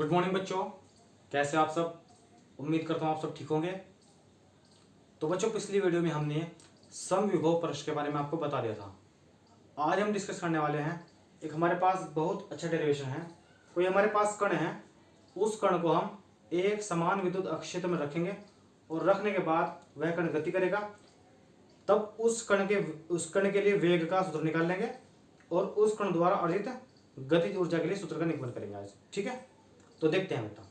Good morning बच्चों, कैसे आप सब। उम्मीद करता हूँ आप सब ठीक होंगे। तो बच्चों, पिछली वीडियो में हमने समविभव प्रश्न के बारे में आपको बता दिया था। आज हम डिस्कस करने वाले हैं एक हमारे पास बहुत अच्छा डेरिवेशन है। कोई हमारे पास कण है, उस कण को हम एक समान विद्युत अक्षेत्र में रखेंगे और रखने के बाद वह कण गति करेगा। तब उस कण के लिए वेग का सूत्र निकाल लेंगे और उस कण द्वारा अर्जित गतिज ऊर्जा के लिए सूत्र का निगमन करेंगे आज। ठीक है, तो देखते हैं बेटा।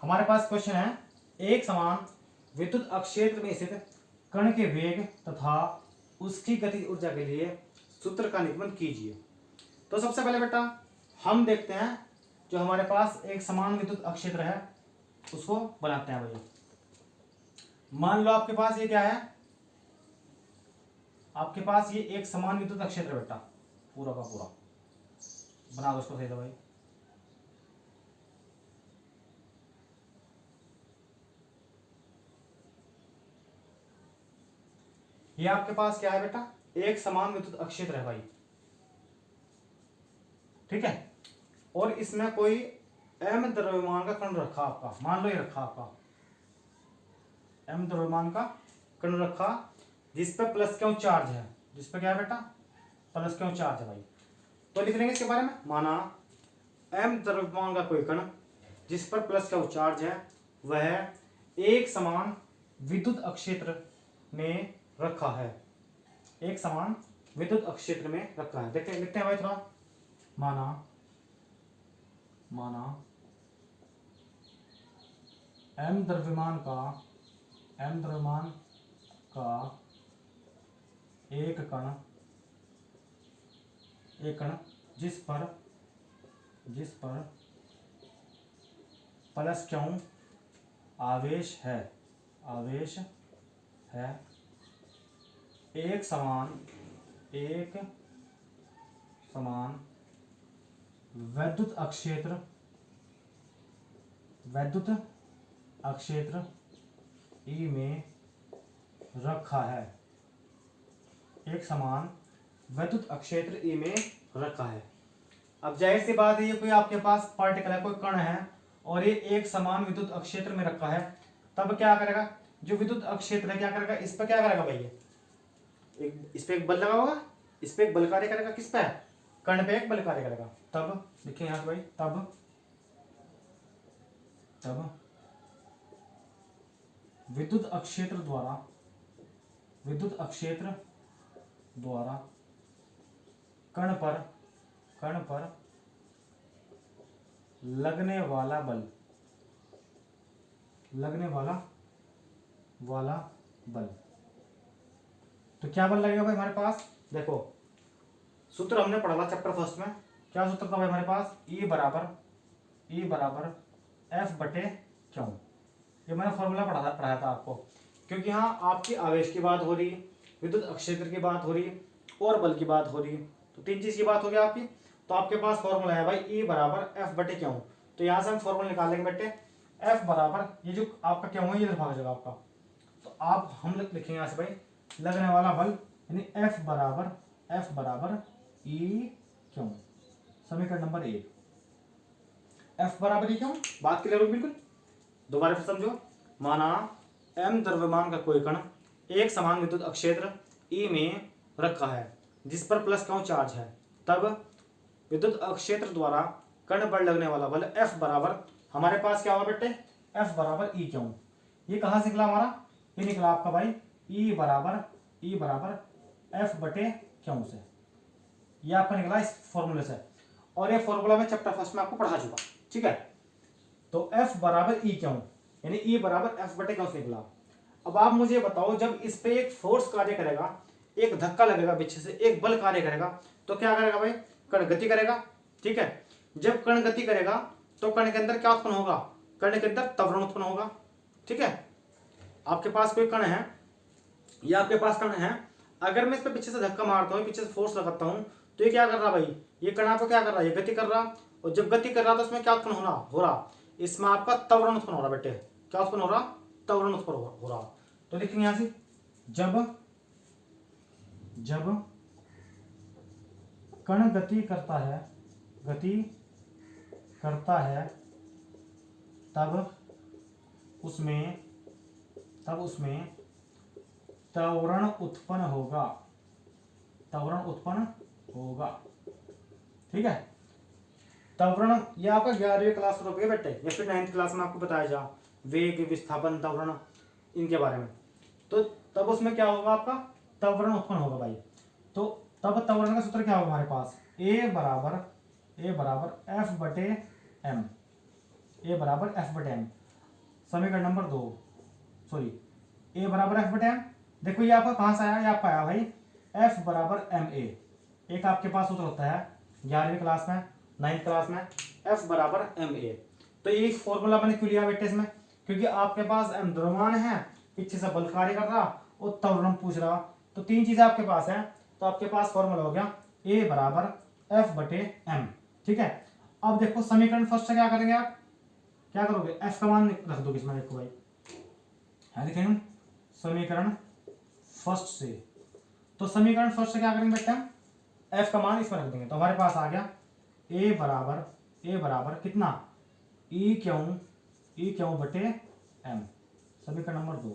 हमारे पास क्वेश्चन है, एक समान विद्युत अक्षेत्र में स्थित कण के वेग तथा उसकी गतिज ऊर्जा के लिए सूत्र का निगमन कीजिए। तो सबसे पहले बेटा हम देखते हैं, जो हमारे पास एक समान विद्युत अक्षेत्र है उसको बनाते हैं भैया। मान लो आपके पास ये क्या है, आपके पास ये एक समान विद्युत अक्षेत्र बेटा, पूरा का पूरा बना दो उसको सही से भाई। ये आपके पास क्या है बेटा, एक समान विद्युत अक्षेत्र है भाई। ठीक है, और इसमें कोई m द्रव्यमान का कण रखा आपका, मान लो ये रखा आपका m द्रव्यमान का कण रखा, जिस पर प्लस क्यों चार्ज है, जिस पर क्या है बेटा, प्लस क्यों चार्ज है भाई। तो लिख लेंगे इसके बारे में, माना m द्रव्यमान का कोई कण जिस पर प्लस क्यों चार्ज है वह एक समान विद्युत अक्षेत्र में रखा है, एक समान विद्युत अक्षेत्र में रखा है। देखते लिखते हैं भाई थोड़ा। माना m द्रव्यमान का एक कण जिस पर प्लस क्यों आवेश है एक समान विद्युत अक्षेत्र E में रखा है, एक समान विद्युत अक्षेत्र E में रखा है। अब जाहिर सी बात है, ये कोई आपके पास पार्टिकल है, कोई कण है और ये एक समान विद्युत अक्षेत्र में रखा है, तब क्या करेगा, जो विद्युत अक्षेत्र है क्या करेगा, इस पर क्या करेगा भाई, इस पे एक बल लगा होगा, इस पे एक बल कार्य करेगा, किस पे, कण पे एक बल कार्य करेगा। तब देखिए यहां से भाई, तब विद्युत अक्षेत्र द्वारा कण पर लगने वाला बल। तो क्या बल लगेगा भाई हमारे पास, देखो सूत्र हमने पढ़ा था चैप्टर फर्स्ट में। क्या सूत्र था भाई हमारे पास, E बराबर F बटे क्यों। ये मैंने फॉर्मूला पढ़ाया था आपको, क्योंकि यहाँ आपकी आवेश की बात हो रही है, विद्युत अक्षेत्र की बात हो रही है और बल की बात हो रही है, तो तीन चीज की बात हो गई आपकी। तो आपके पास फॉर्मूला है भाई E बराबर F बटे क्यों। तो यहाँ से हम फॉर्मूला निकालेंगे बेटे, F बराबर ये जो आपका क्यों है, ये इधर भाग जाएगा आपका, तो आप हम लिखेंगे यहाँ से भाई लगने वाला बल, यानी F बराबर E क्यों, समीकरण नंबर 1। F बराबर E क्यों, बात क्लियर होगी बिल्कुल। दोबारा फिर समझो, माना m द्रव्यमान का कोई कण एक समान विद्युत अक्षेत्र E में रखा है जिस पर प्लस क्यों चार्ज है, तब विद्युत अक्षेत्र द्वारा कण पर लगने वाला बल F बराबर हमारे पास क्या होगा बेटे, F बराबर E क्यों। ये कहां से निकला हमारा, ये निकला आपका भाई E बराबर F बटे क्यों से, ये आपका निकला इस फॉर्मूले से, और ये फॉर्मूला मैं चैप्टर फर्स्ट में आपको पढ़ा चुका। ठीक है, तो F बराबर E क्यों, यानी E बराबर F बटे क्यों से निकला। अब आप मुझे बताओ, जब इस पे एक फोर्स कार्य करेगा, एक धक्का लगेगा पीछे से, एक बल कार्य करेगा, तो क्या करेगा भाई, कण गति करेगा। ठीक है, जब कण गति करेगा तो कण के अंदर क्या उत्पन्न होगा, कण के अंदर त्वरण उत्पन्न होगा। ठीक है, आपके पास कोई कण है, या आपके पास कण है, अगर मैं इस पे पीछे से धक्का मारता हूँ, पीछे से फोर्स लगाता हूँ, तो ये क्या कर रहा भाई, ये कण आपको क्या कर रहा है, ये गति कर रहा, और जब गति कर रहा तो इसमें क्या उत्पन्न हो रहा, इसमें आपका त्वरण उत्पन्न हो रहा बेटे। क्या उत्पन्न हो रहा, त्वरण उत्पन्न हो रहा। तो लिखेंगे यहां से, जब कण गति करता है करता है तब उसमें त्वरण उत्पन्न होगा, त्वरण उत्पन्न होगा। ठीक है, त्वरण ये आपका 11वीं क्लास में टॉपिक है बेटे, या फिर 9th क्लास में आपको बताया जा वेग, विस्थापन, त्वरण, इनके बारे में। तो तब उसमें क्या होगा, आपका त्वरण उत्पन्न होगा भाई। तो तब त्वरण का सूत्र क्या होगा हमारे पास, ए बराबर एफ बटे एम, ए बराबर एफ बटे एम। समीकरण नंबर 2, सॉरी, ए बराबर एफ बटे एम। देखो ये आपका कहां से आया, ये आपका आया भाई एफ बराबर एम ए। एक आपके पास सूत्र होता है 11वीं क्लास में, 9th क्लास में, एफ बराबर एम ए। तो ये फॉर्मूला मैंने क्यों लिया बेटे इसमें, क्योंकि आपके पास एम द्रव्यमान है, पीछे से बल कार्य कर रहा और त्वरण पूछ रहा, तो तीन चीजें आपके पास है। तो आपके पास फॉर्मूला हो गया ए बराबर एफ बटे एम। ठीक है, अब देखो समीकरण फर्स्ट से क्या करेंगे, आप क्या करोगे, एफ का मान रख दोगे इसमें। देखो भाई है, देखेंगे समीकरण फर्स्ट से, तो समीकरण फर्स्ट से क्या करेंगे बेटा, एफ का मान इसमें रख देंगे। तो हमारे पास आ गया ए बराबर कितना, ई क्यों बटे एम। समीकरण नंबर 2,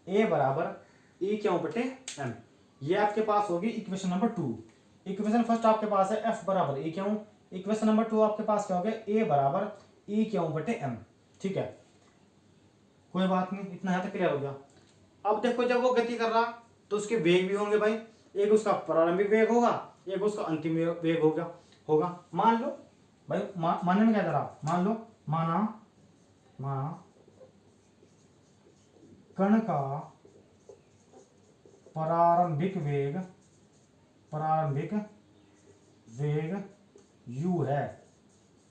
ए बराबर ई क्यों बटे एम। ये आपके पास होगी इक्वेशन नंबर 2। इक्वेशन फर्स्ट आपके पास है एफ बराबर ई क्यों, इक्वेशन नंबर 2 आपके पास क्या हो गया, ए बराबर ई क्यों बटे एम। ठीक है, कोई बात नहीं, इतना है तो क्लियर हो गया। अब देखो जब वो गति कर रहा तो उसके वेग भी होंगे भाई, एक उसका प्रारंभिक वेग होगा, एक उसका अंतिम वेग होगा। मान लो भाई, मानने में क्या कर रहा, मान लो माना कण का प्रारंभिक वेग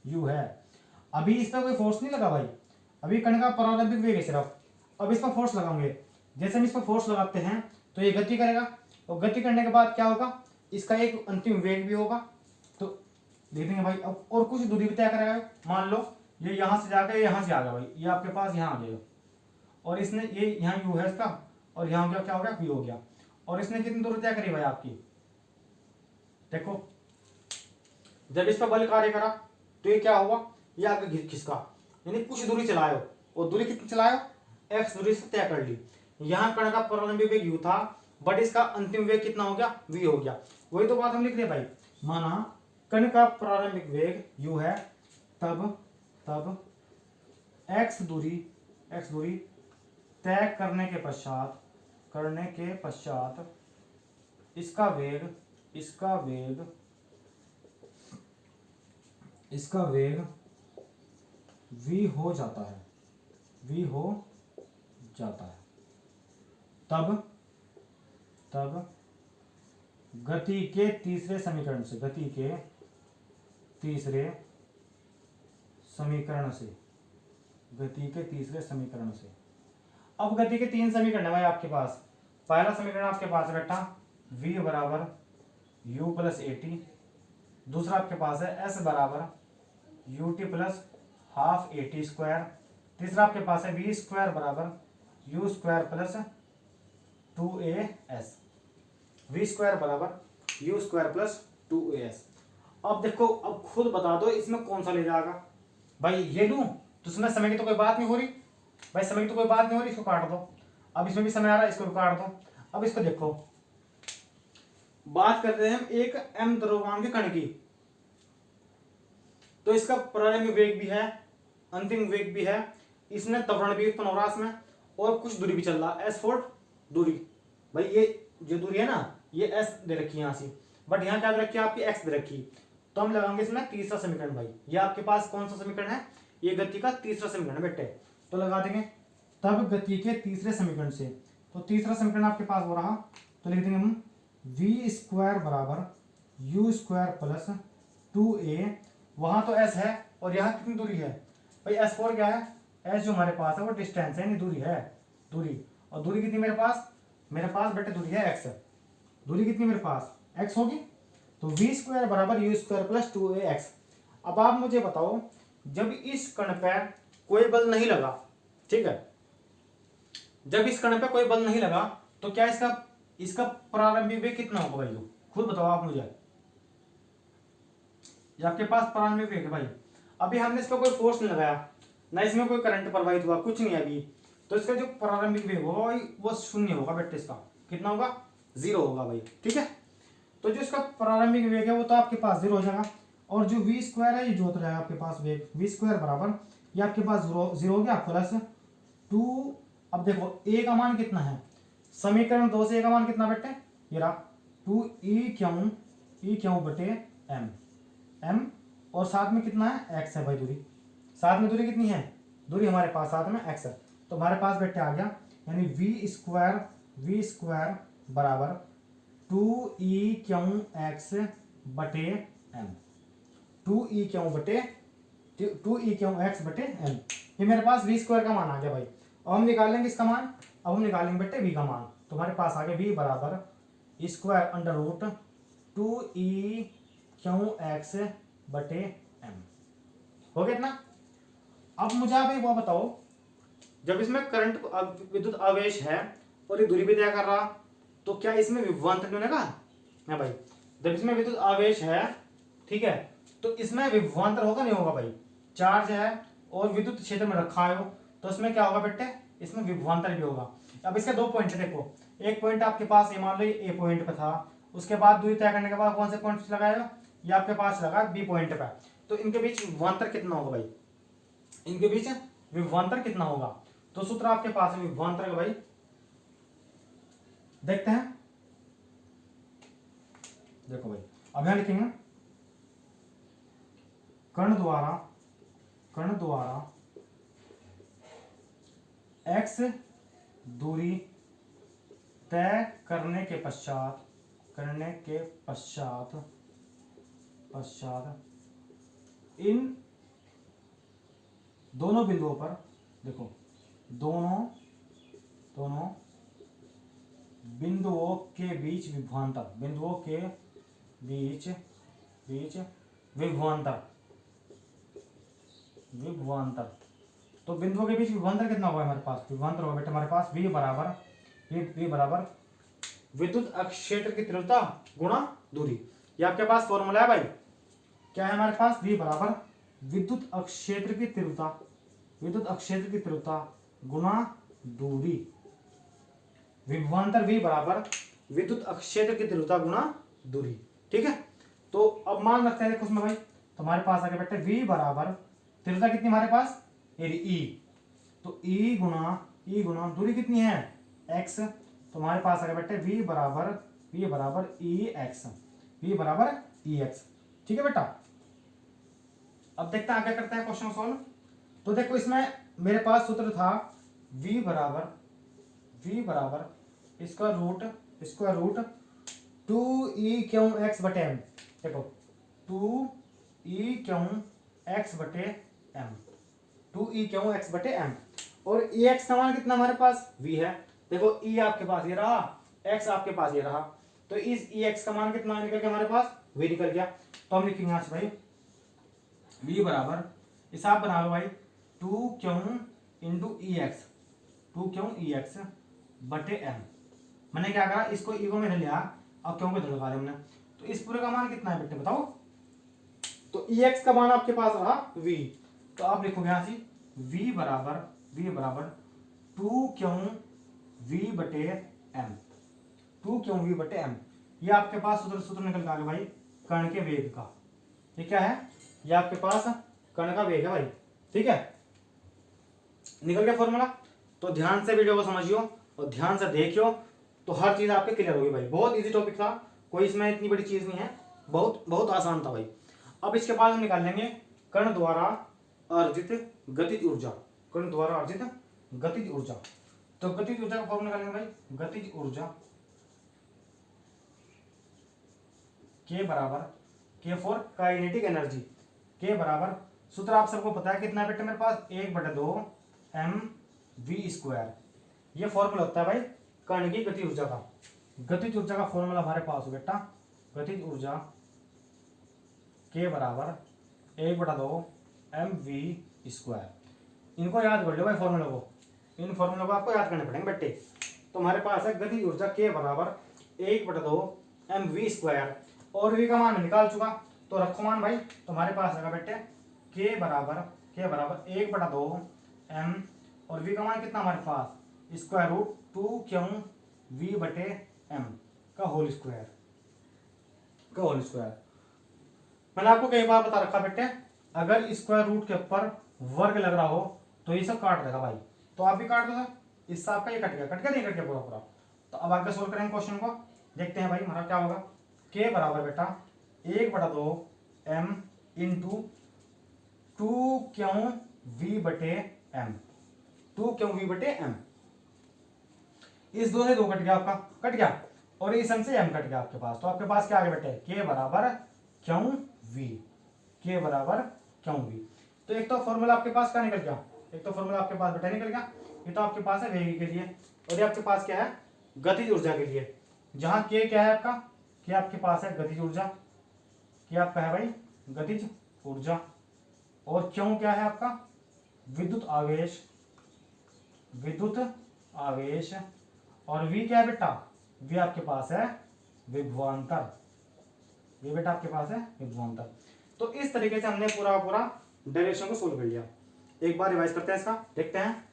u है। अभी इस पर कोई फोर्स नहीं लगा भाई, अभी कण का प्रारंभिक वेग है सिर्फ। अब इस पर फोर्स लगाएंगे, जैसे हम इस पर फोर्स लगाते हैं तो ये गति करेगा, और गति करने के बाद क्या होगा, इसका एक अंतिम वेग भी होगा। तो देख देंगे भाई, अब और कुछ दूरी भी तय करेगा। मान लो ये यहां से जाकर यहां से आ गया भाई, ये आपके पास यहाँ आ जाएगा, और इसने ये यहाँ u है इसका, और यहाँ क्या हो गया, v हो गया। और इसने कितनी दूरी तय करी भाई आपकी, देखो जब इस पर बल कार्य करा तो ये क्या हुआ, ये आगे खिसका, यानी कुछ दूरी चलायो, और दूरी कितनी चलायो, x दूरी से तय कर ली। यहाँ कण का प्रारंभिक वेग u था, बट इसका अंतिम वेग कितना हो गया, v हो गया। वही तो बात हम लिख रहे भाई, माना कण का प्रारंभिक वेग u है, तब x दूरी तय करने के पश्चात इसका वेग v हो जाता है, तब गति के तीसरे समीकरण से अब गति के तीन समीकरण है भाई आपके पास। पहला समीकरण आपके पास है बेटा v बराबर u प्लस ए टी, दूसरा आपके पास है s बराबर u t plus half a t square, तीसरा आपके पास है वी स्क्वायर बराबर u square plus 2as, v square बराबर यू स्क्वायर प्लस 2as। अब देखो, अब खुद बता दो इसमें कौन सा ले जाएगा भाई, ये लूं तो इसमें समय की तो कोई बात नहीं हो रही भाई, समय की तो कोई बात नहीं हो रही, इसको काट दो। अब इसमें भी समय आ रहा है, इसको भी काट दो। अब इसको देखो, बात करते हैं हम एक m द्रव्यमान के कण की, तो इसका प्रारंभिक वेग भी है, अंतिम वेग भी है, इसमें त्वरण भी उत्पन्न हो रहा है इसमें, और कुछ दूरी भी चल रहा है, s4 दूरी। भाई ये जो दूरी है ना, ये s दे रखी है यहाँ से, बट यहाँ क्या दे रखी है आपकी x दे रखी। तो हम लगाएंगे इसमें तीसरा समीकरण भाई, ये आपके पास कौन सा समीकरण है, ये गति का तीसरा समीकरण बेटे। तो लगा देंगे तब गति के तीसरे समीकरण से, तो तीसरा समीकरण आपके पास हो रहा, तो लिख देंगे हम वी स्क्वायर बराबर यू स्क्वायर प्लस 2a, वहां तो s है और यहाँ कितनी दूरी है भाई, s4 क्या है, s जो हमारे पास है वो डिस्टेंस है, नहीं दूरी है, और दूरी कितनी मेरे पास बेटे दूरी है x, दूरी कितनी मेरे पास x होगी, तो वी स्क्वायर बराबर यू स्क्वायर प्लस 2ax। अब आप मुझे बताओ, जब इस कण पर कोई बल नहीं लगा, ठीक है, जब इस कण पे कोई बल नहीं लगा तो क्या इसका प्रारंभिक वेग कितना होगा भाई, खुद बताओ आप मुझे। ये आपके पास प्रारंभिक वेग है भाई, अभी हमने इस पर कोई फोर्स नहीं लगाया, ना इसमें कोई करंट प्रवाहित हुआ, कुछ नहीं अभी, तो इसका जो प्रारंभिक वेग होगा वो शून्य होगा बेटे। इसका कितना होगा? 0 होगा भाई, ठीक है। तो जो इसका प्रारंभिक वेग है वो तो आपके पास 0 हो जाएगा, और जो v स्क्वायर है ये जो जाएगा आपके पास वेग v स्क्वायर बराबर ये आपके पास 0 हो गया प्लस 2। अब देखो a का मान कितना है, समीकरण 2 से a का मान कितना बेटे, ये रहा 2 e बटे m, m और साथ में कितना है x है भाई दूरी, साथ में दूरी कितनी है, दूरी हमारे पास साथ में x है, तो हमारे पास बेटे आ गया यानी v स्क्वायर बराबर 2e बटे m, 2e बटे m। ये मेरे पास v स्क्वायर का मान आ गया भाई। अब हम निकालेंगे इसका मान, अब हम निकालेंगे बेटे v का मान, तो हमारे पास आ गया v बराबर स्क्वायर अंडर रूट 2e बटे m। हो गया इतना। अब मुझे आप एक बात बताओ, जब इसमें करंट विद्युत आवेश है और ये दूरी भी तय कर रहा, तो क्या इसमें विभवांतर नहीं होगा? ना भाई, जब इसमें विद्युत आवेश है, ठीक है, तो इसमें विभवांतर होगा नहीं होगा भाई? चार्ज है और विद्युत क्षेत्र में रखा है, तो इसमें क्या होगा बेटे, इसमें विभवांतर भी होगा। अब इसके दो पॉइंट है, देखो एक पॉइंट आपके पास ये मान लो ए पॉइंट पे था, उसके बाद दूरी तय करने के बाद कौन से पॉइंट लगाएगा, ये आपके पास लगा बी पॉइंट पे, तो इनके बीच विभवांतर कितना होगा भाई, इनके बीच विभवांतर कितना होगा? तो सूत्र आपके पास है विभवांतर का भाई, देखते हैं। देखो भाई अब यहां लिखेंगे कण द्वारा x दूरी तय करने के पश्चात इन दोनों बिंदुओं पर, देखो दोनों बिंदुओं के बीच विभवांतर, विभवांतर, तो बिंदुओं के बीच विभवांतर कितना होगा हमारे पास? विभवांतर होगा बेटा हमारे पास v बराबर विद्युत क्षेत्र की तीव्रता गुणा दूरी। ये आपके पास फॉर्मूला है भाई, क्या है हमारे पास? v बराबर विद्युत क्षेत्र की तीव्रता गुणा दूरी। विभवांतर v बराबर विद्युत क्षेत्र की तीव्रता गुणा दूरी, ठीक है। तो अब मान रखते हैं देखो उसमें भाई, तो हमारे पास आ गया बेटे v बराबर तीव्रता कितनी हमारे पास, e, तो e गुणा दूरी कितनी है x, तो हमारे पास आ गया बेटे v बराबर ex, ठीक है बेटा। अब देखते हैं आगे करते हैं क्वेश्चन सॉल्व। तो देखो इसमें मेरे पास सूत्र था v बराबर इसका स्क्वायर रूट 2e बटे m, देखो 2e बटे m, और ex का मान कितना हमारे पास v है, देखो e आपके पास ये रहा, x आपके पास ये रहा, तो इस ex का मान कितना निकल गया हमारे पास, v निकल गया। तो हम लिखेंगे यहाँ से भाई v बराबर, हिसाब बना लो भाई 2q इंटू ex बटे m। मैंने क्या करा, इसको e को मैंने लिया, अब क्यों को इधर लगा लिया हमने, तो इस पूरे का मान कितना है बेटे बताओ, तो ex का मान आपके पास रहा v, तो आप लिखोगे यहाँ से v बराबर 2q बटे m, ये आपके पास सूत्र निकल के आ गया भाई कण के वेग का। ये क्या है, ये आपके पास कण का वेग है भाई, ठीक है, निकल गया फॉर्मूला। तो ध्यान से वीडियो को समझियो और ध्यान से देखियो, तो हर चीज आपके क्लियर होगी भाई। बहुत इजी टॉपिक था, कोई इसमें इतनी बड़ी चीज नहीं है, बहुत आसान था भाई। अब इसके बाद हम निकाल लेंगे कण द्वारा अर्जित गतिज ऊर्जा, तो गतिज ऊर्जा का फॉर्मूला निकालेंगे भाई, गतिज ऊर्जा K बराबर K for kinetic energy, K बराबर सूत्र आप सबको पता है कितना बेटे मेरे पास, 1/2 mv²। ये फॉर्मूला होता है भाई कण की गतिज ऊर्जा का। गतिज ऊर्जा का फॉर्मूला हमारे पास हो बेटा, गतिज ऊर्जा K बराबर 1/2 mv²। इनको याद कर लो भाई फॉर्मूला को, इन फॉर्मूला को आपको याद करने पड़ेंगे बेटे। तो हमारे पास है गतिज ऊर्जा K बराबर 1/2 mv², और v का मान निकाल चुका, तो रखो मान भाई, तो हमारे पास आएगा बेटे के बराबर 1/2 m, और v का मान कितना हमारे पास स्क्वायर रूट 2 v बटे m का होल स्क्वायर मैंने आपको कई बार बता रखा बेटे, अगर स्क्वायर रूट के ऊपर वर्ग लग रहा हो तो ये सब काट देगा भाई, तो आप भी काट दो। इससे आपका ये कट गया नहीं कट गया पूरा पूरा। तो अब आगे सोल्व करेंगे क्वेश्चन को, देखते हैं भाई हमारा क्या होगा। के बराबर बेटा 1/2 m इंटू 2 v बटे m, 2 v बटे m। इस दो से दो कट गया, आपका कट गया, और इस m से m कट गया आपके पास। तो आपके पास क्या आ गया बेटे, के बराबर क्यों v। तो एक तो फॉर्मूला आपके पास क्या निकल गया, एक तो फॉर्मूला आपके पास बेटा निकल गया। ये तो आपके पास है वेग के लिए, और ये आपके पास क्या है, गतिज ऊर्जा के लिए। जहां के क्या है आपका, के आपके पास है गतिज ऊर्जा, के आपका है भाई गतिज ऊर्जा, और क्यों क्या है आपका विद्युत आवेश, और v क्या है बेटा, v आपके पास है विभवांतर, ये बेटा आपके पास है विभवांतर। तो इस तरीके से हमने पूरा डेरिवेशन को सोल्व कर लिया। एक बार रिवाइज करते हैं इसका, देखते हैं।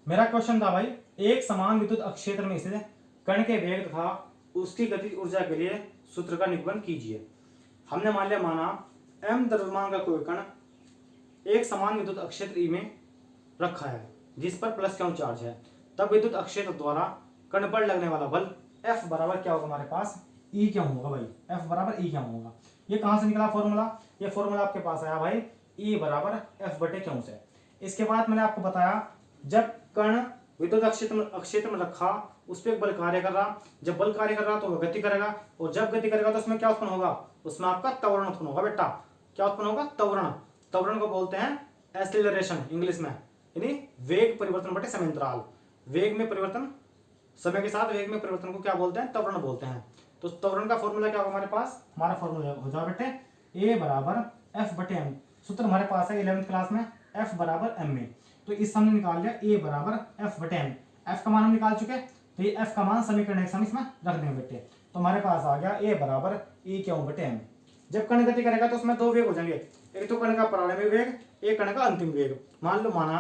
मेरा क्वेश्चन था भाई, एक समान विद्युत अक्षेत्र में स्थित कण के वेग तथा उसकी गतिज ऊर्जा के लिए सूत्र का निरूपण कीजिए। हमने माना m द्रव्यमान का कोई कण एक समान विद्युत अक्षेत्र E में रखा है जिस पर प्लस क्यू चार्ज है, तब विद्युत अक्षेत्र द्वारा कण पर लगने वाला बल F बराबर क्या होगा हमारे पास, E क्या होगा भाई, F बराबर E क्या होगा। ये कहां से निकला फॉर्मूला, ये फॉर्मूला आपके पास आया भाई E बराबर F बटे क्यू से। इसके बाद मैंने आपको बताया, जब कण विद्युत अक्षेत्र में रखा, उस पर बल कार्य कर रहा, जब बल कार्य कर रहा तो वह गति करेगा, और जब गति करेगा तो उसमें क्या उत्पन्न होगा, उसमें आपका त्वरण उत्पन्न होगा बेटा। क्या उत्पन्न होगा, त्वरण को बोलते हैं एक्सीलरेशन इंग्लिश में, यानी वेग परिवर्तन बटे समयांतराल। वेग में परिवर्तन, समय के साथ वेग में परिवर्तन को क्या बोलते हैं, त्वरण बोलते हैं। तो त्वरण का फॉर्मूला क्या होगा हमारे पास, हमारा फॉर्मूला हो जाए बेटे A बराबर F बटे m। सूत्र हमारे पास है 11वीं क्लास में, F बराबर m में। तो इस हमने निकाल लिया A बराबर F बटे m। F का मान हम निकाल चुके, तो ये F का मान समीकरण एक इसमें रख देंगे बेटे। तो हमारे पास आ गया A बराबर E क्यू बटे m। जब कण गति करेगा तो उसमें दो वेग हो जाएंगे, एक तो कण का प्रारंभिक वेग, एक कण का अंतिम वेग। माना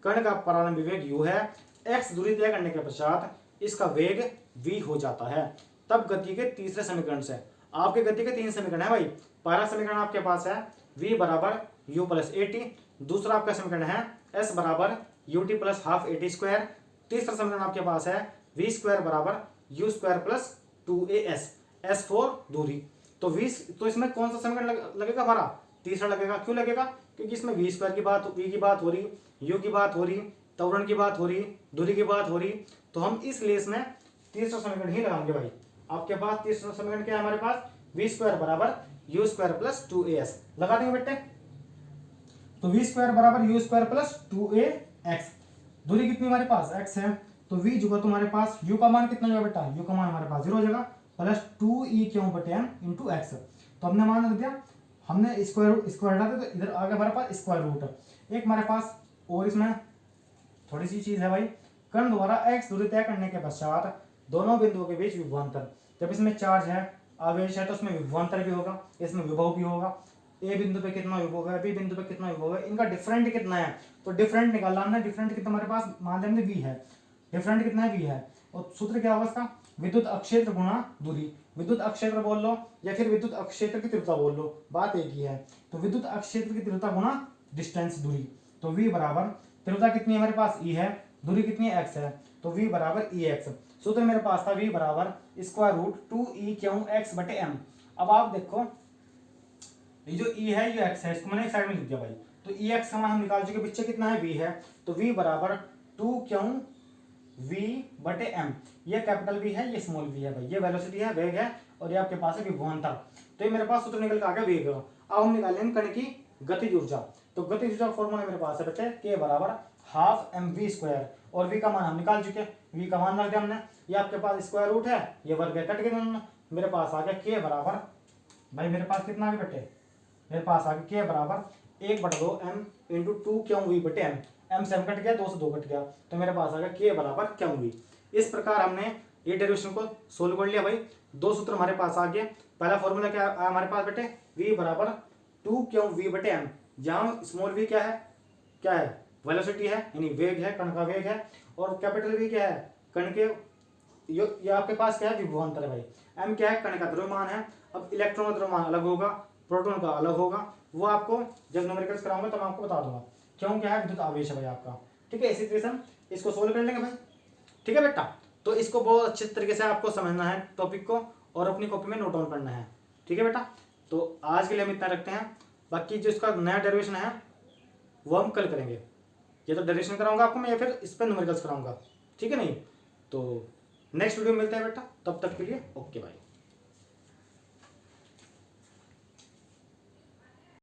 कण का प्रारंभिक वेग u है, x दूरी तय करने के पश्चात इसका वेग v हो जाता है, तब गति के तीसरे समीकरण से, आपके गति के तीन समीकरण है भाई। पहला समीकरण आपके पास है v बराबर u प्लस at, दूसरा आपका समीकरण है s बराबर ut plus half at square, तीसरा समीकरण आपके पास है v स्क्वायर बराबर u square plus 2as, s four दूरी। तो तो इसमें कौन सा समीकरण लगेगा हमारा, तीसरा लगेगा। क्यों लगेगा, क्योंकि इसमें v स्क्वायर की बात, v की बात हो रही, u की बात हो रही, त्वरण की बात हो रही, दूरी की बात हो रही, तो हम इसलिए इसमें तीसरा समीकरण ही लगाएंगे भाई। आपके पास तीसरा समीकरण क्या है हमारे पास, v स्क्वायर बराबर u स्क्वायर प्लस 2as लगा देंगे बेटे। तो v स्क्वायर बराबर u स्क्वायर प्लस 2ax, दूरी कितनी हमारे पास x है, तो v जो तुम्हारे पास u का मान कितना होगा बेटा, u का मान हमारे पास 0 हो जाएगा, प्लस 2e क्यू बटे m इंटू एक्स। तो हमने मान रख दिया, हमने स्क्वायर हटा दिया, तो इधर आ गया हमारे पास स्क्वायर रूट। एक हमारे पास और इसमें थोड़ी सी चीज है भाई, कण द्वारा x दूरी तय करने के पश्चात दोनों बिंदुओं के बीच विभवांतर। जब इसमें चार्ज है, आवेश है, तो उसमें विभवांतर भी होगा, इसमें विभव भी होगा। ए बिंदु पे कितना विभव है, बी बिंदु पे कितना विभव है, इनका डिफरेंट कितना है, तो डिफरेंट निकालना हमने। डिफरेंट कितना हमारे पास मान लेंगे v है, डिफरेंट कितना है v है, और सूत्र क्या होगा इसका, विद्युत अक्षेत्र गुणा दूरी। विद्युत अक्षेत्र बोल लो या फिर विद्युत अक्षेत्र की तीव्रता बोल लो, बात एक ही है। तो विद्युत अक्षेत्र की तीव्रता गुणा डिस्टेंस दूरी। तो v बराबर तीव्रता कितनी है हमारे पास e है, दूरी कितनी है x है, तो v बराबर ex। सूत्र मेरे पास था v बराबर square root 2e q x बटे m। अब आप देखो ये जो e है ये x है, इसको मैंने एक साइड में लिख दिया भाई। तो ex का मान हम निकाल चुके, पीछे कितना है v है, तो v बराबर 2 v बटे m। ये कैपिटल v है, ये स्मॉल v है भाई, ये वेलोसिटी है, वेग है, और ये आपके पास है विभवांतर। तो ये मेरे पास सूत्र निकल के आ गया वेग। अब हम निकालेंगे कण की गतिज ऊर्जा। तो गतिज ऊर्जा फॉर्मूला मेरे पास है बेटे k बराबर हाफ mv स्क्वायर, और v का मान हम निकाल चुके, v का मान रख दिया हमने। ये आपके पास स्क्वायर रूट है, ये वर्ग है, कट गए दोनों। मेरे पास आ गया k बराबर, भाई मेरे पास कितना आ गया बेटे, मेरे पास आ गया k बराबर 1/2 m इंटू 2 v बटे m। m से m कट गया, 2 से 2 कट गया, तो मेरे पास आ गया k बराबर v। इस प्रकार हमने ये डेरिवेशन को सोल्व कर लिया भाई। दो सूत्र हमारे पास आ गए। पहला फॉर्मूला क्या आया हमारे पास बेटे, v बराबर 2q_v/m, जहाँ स्मॉल v क्या है वेलोसिटी है यानी वेग है, कण का वेग है, और कैपिटल V क्या है कण के ये आपके पास क्या है विभवांतर है भाई। m क्या है कण का द्रव्यमान है। अब इलेक्ट्रॉन का द्रव्यमान अलग होगा, प्रोटॉन का अलग होगा, वो आपको जब न्यूमेरिकल्स कराऊंगा तब आपको बता दूंगा क्यों क्या है विद्युत आवेश है भाई आपका। ठीक है, इसी तरीके से हम इसको सोल्व कर लेंगे भाई। ठीक है बेटा, तो इसको बहुत अच्छे तरीके से आपको समझना है टॉपिक को और अपनी कॉपी में नोट डाउन करना है। ठीक है बेटा, तो आज के लिए हम इतना रखते हैं, बाकी जो इसका नया डेरिवेशन है वो हम कल करेंगे। ये तो डेरिवेशन कराऊंगा आपको मैं, या फिर इस पर न्यूमेरिकल्स कराऊंगा। ठीक है नहीं, तो नेक्स्ट वीडियो में मिलते हैं बेटा, तब तक के लिए ओके बाय।